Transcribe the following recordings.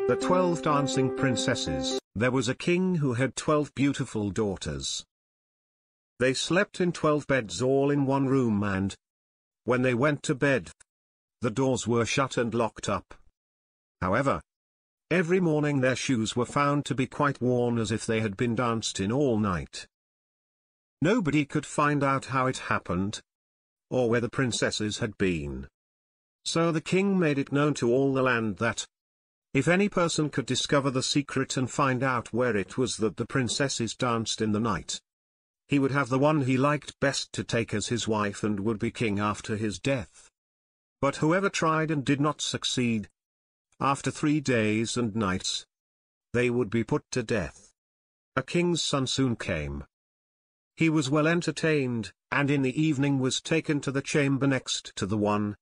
The 12 Dancing Princesses. There was a king who had 12 beautiful daughters. They slept in 12 beds all in one room, and when they went to bed, the doors were shut and locked up. However, every morning their shoes were found to be quite worn, as if they had been danced in all night. Nobody could find out how it happened, or where the princesses had been. So the king made it known to all the land that, if any person could discover the secret and find out where it was that the princesses danced in the night, he would have the one he liked best to take as his wife and would be king after his death. But whoever tried and did not succeed, after 3 days and nights, they would be put to death. A king's son soon came. He was well entertained, and in the evening was taken to the chamber next to the one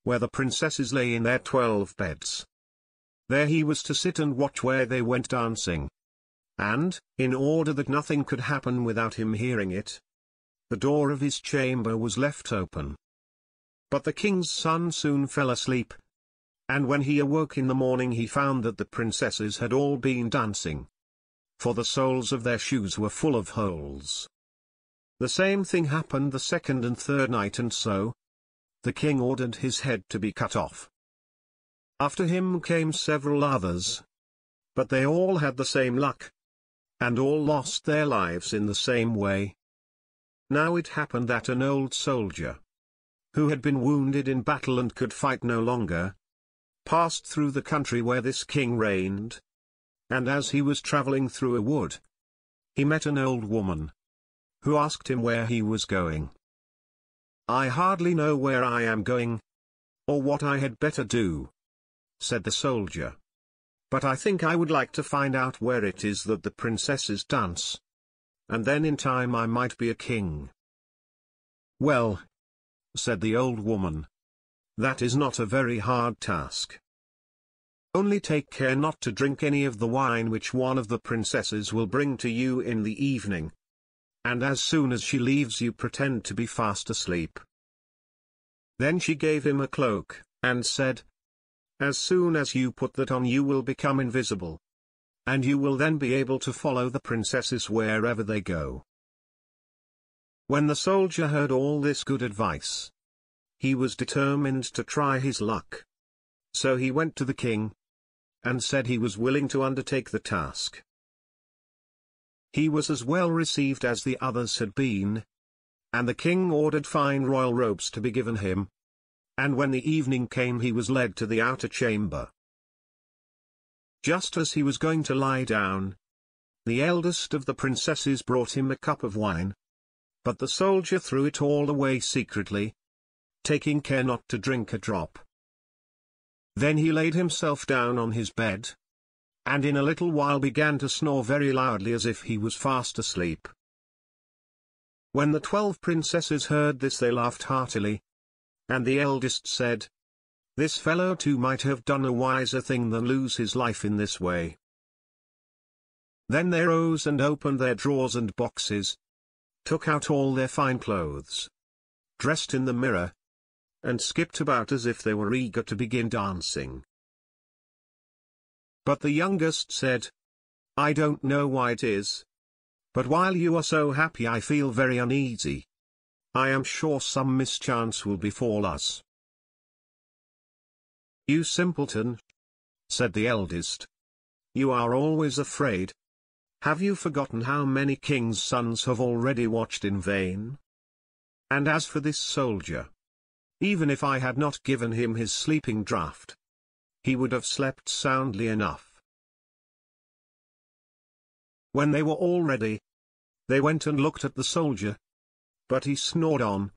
where the princesses lay in their 12 beds. There he was to sit and watch where they went dancing. And, in order that nothing could happen without him hearing it, the door of his chamber was left open. But the king's son soon fell asleep, and when he awoke in the morning he found that the princesses had all been dancing, for the soles of their shoes were full of holes. The same thing happened the second and third night, and so the king ordered his head to be cut off. After him came several others, but they all had the same luck, and all lost their lives in the same way. Now it happened that an old soldier, who had been wounded in battle and could fight no longer, passed through the country where this king reigned, and as he was traveling through a wood, he met an old woman, who asked him where he was going. "I hardly know where I am going, or what I had better do," said the soldier. "But I think I would like to find out where it is that the princesses dance, and then in time I might be a king." "Well," said the old woman, "that is not a very hard task. Only take care not to drink any of the wine which one of the princesses will bring to you in the evening, and as soon as she leaves you pretend to be fast asleep." Then she gave him a cloak, and said, "As soon as you put that on you will become invisible, and you will then be able to follow the princesses wherever they go." When the soldier heard all this good advice, he was determined to try his luck. So he went to the king, and said he was willing to undertake the task. He was as well received as the others had been, and the king ordered fine royal robes to be given him, and when the evening came he was led to the outer chamber. Just as he was going to lie down, the eldest of the princesses brought him a cup of wine, but the soldier threw it all away secretly, taking care not to drink a drop. Then he laid himself down on his bed, and in a little while began to snore very loudly as if he was fast asleep. When the 12 princesses heard this they laughed heartily, and the eldest said, "This fellow too might have done a wiser thing than lose his life in this way." Then they rose and opened their drawers and boxes, took out all their fine clothes, dressed in the mirror, and skipped about as if they were eager to begin dancing. But the youngest said, "I don't know why it is, but while you are so happy I feel very uneasy. I am sure some mischance will befall us." "You simpleton," said the eldest. "You are always afraid. Have you forgotten how many kings' sons have already watched in vain? And as for this soldier, even if I had not given him his sleeping draught, he would have slept soundly enough." When they were all ready, they went and looked at the soldier, but he snored on,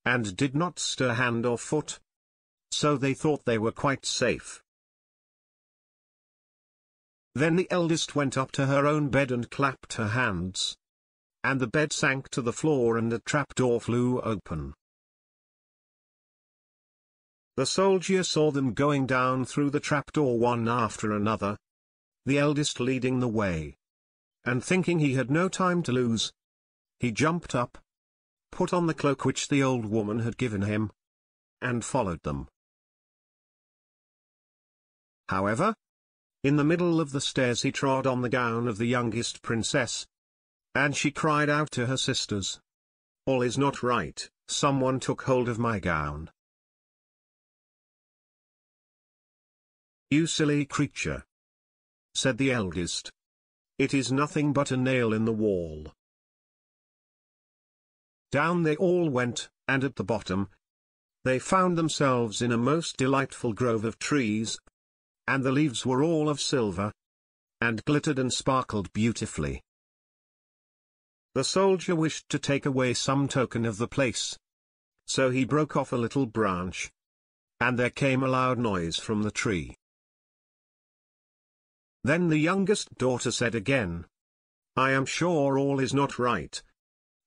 and did not stir hand or foot, so they thought they were quite safe. Then the eldest went up to her own bed and clapped her hands, and the bed sank to the floor and a trapdoor flew open. The soldier saw them going down through the trapdoor one after another, the eldest leading the way, and thinking he had no time to lose, he jumped up, put on the cloak which the old woman had given him, and followed them. However, In the middle of the stairs he trod on the gown of the youngest princess, and she cried out to her sisters, "All is not right, someone took hold of my gown." "You silly creature," said the eldest. "It is nothing but a nail in the wall." Down they all went, and at the bottom, they found themselves in a most delightful grove of trees, and the leaves were all of silver, and glittered and sparkled beautifully. The soldier wished to take away some token of the place, so he broke off a little branch, and there came a loud noise from the tree. Then the youngest daughter said again, "I am sure all is not right.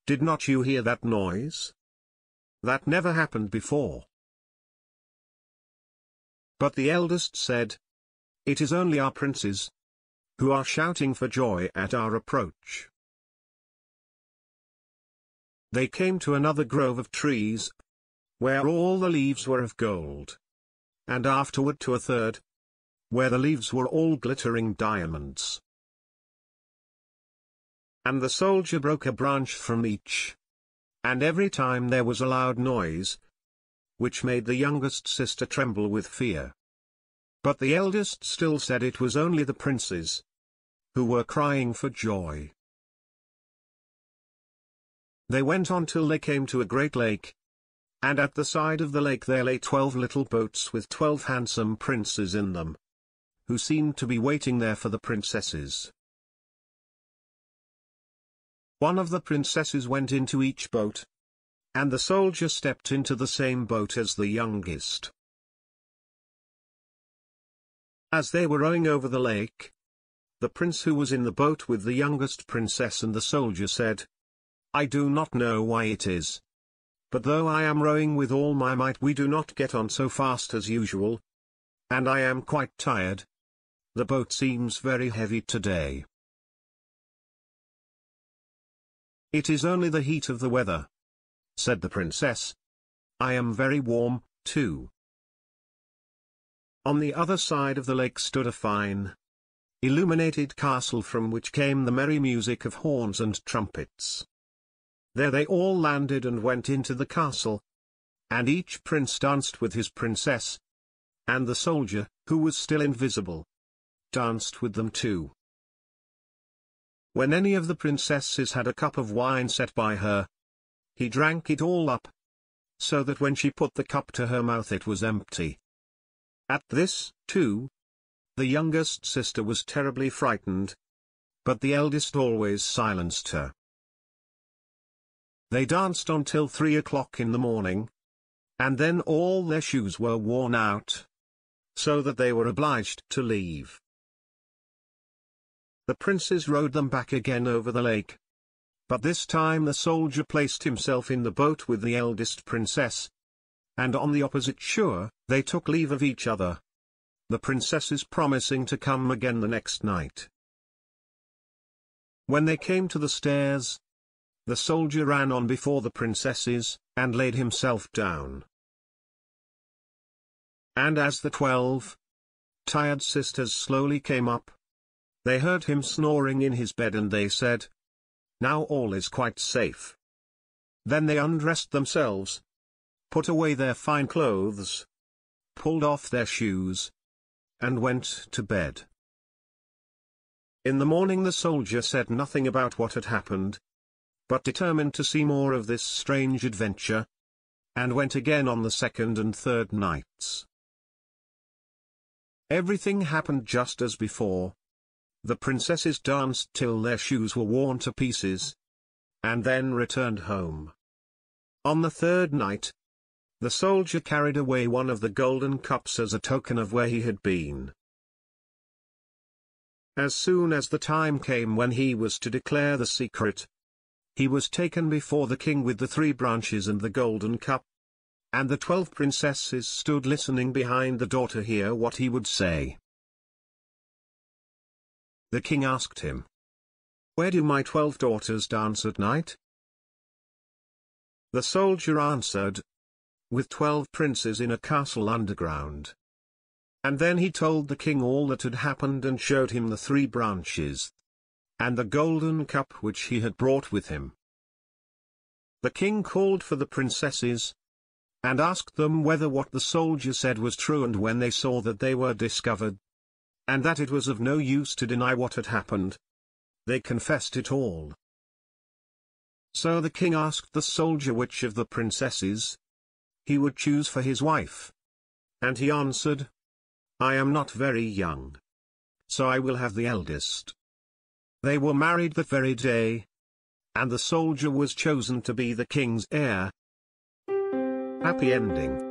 Did not you hear that noise? That never happened before." But the eldest said, "It is only our princes, who are shouting for joy at our approach." They came to another grove of trees, where all the leaves were of gold, and afterward to a third, where the leaves were all glittering diamonds. And the soldier broke a branch from each, and every time there was a loud noise, which made the youngest sister tremble with fear. But the eldest still said it was only the princes, who were crying for joy. They went on till they came to a great lake, and at the side of the lake there lay 12 little boats with 12 handsome princes in them, who seemed to be waiting there for the princesses. One of the princesses went into each boat, and the soldier stepped into the same boat as the youngest. As they were rowing over the lake, the prince who was in the boat with the youngest princess and the soldier said, "I do not know why it is, but though I am rowing with all my might we do not get on so fast as usual, and I am quite tired. The boat seems very heavy today." "It is only the heat of the weather," said the princess. "I am very warm, too." On the other side of the lake stood a fine, illuminated castle from which came the merry music of horns and trumpets. There they all landed and went into the castle, and each prince danced with his princess, and the soldier, who was still invisible, danced with them too. When any of the princesses had a cup of wine set by her, he drank it all up, so that when she put the cup to her mouth it was empty. At this, too, the youngest sister was terribly frightened, but the eldest always silenced her. They danced on till 3 o'clock in the morning, and then all their shoes were worn out, so that they were obliged to leave. The princes rowed them back again over the lake, but this time the soldier placed himself in the boat with the eldest princess, and on the opposite shore, they took leave of each other, the princesses promising to come again the next night. When they came to the stairs, the soldier ran on before the princesses, and laid himself down. And as the 12 tired sisters slowly came up, they heard him snoring in his bed and they said, "Now all is quite safe." Then they undressed themselves, put away their fine clothes, pulled off their shoes, and went to bed. In the morning the soldier said nothing about what had happened, but determined to see more of this strange adventure, and went again on the second and third nights. Everything happened just as before. The princesses danced till their shoes were worn to pieces, and then returned home. On the third night, the soldier carried away one of the golden cups as a token of where he had been. As soon as the time came when he was to declare the secret, he was taken before the king with the 3 branches and the golden cup, and the 12 princesses stood listening behind the door to hear what he would say. The king asked him, "Where do my 12 daughters dance at night?" The soldier answered, "With 12 princes in a castle underground." And then he told the king all that had happened and showed him the 3 branches, and the golden cup which he had brought with him. The king called for the princesses, and asked them whether what the soldier said was true, and when they saw that they were discovered, and that it was of no use to deny what had happened, they confessed it all. So the king asked the soldier which of the princesses he would choose for his wife. And he answered, I am not very young, so I will have the eldest. They were married that very day, and the soldier was chosen to be the king's heir. Happy ending.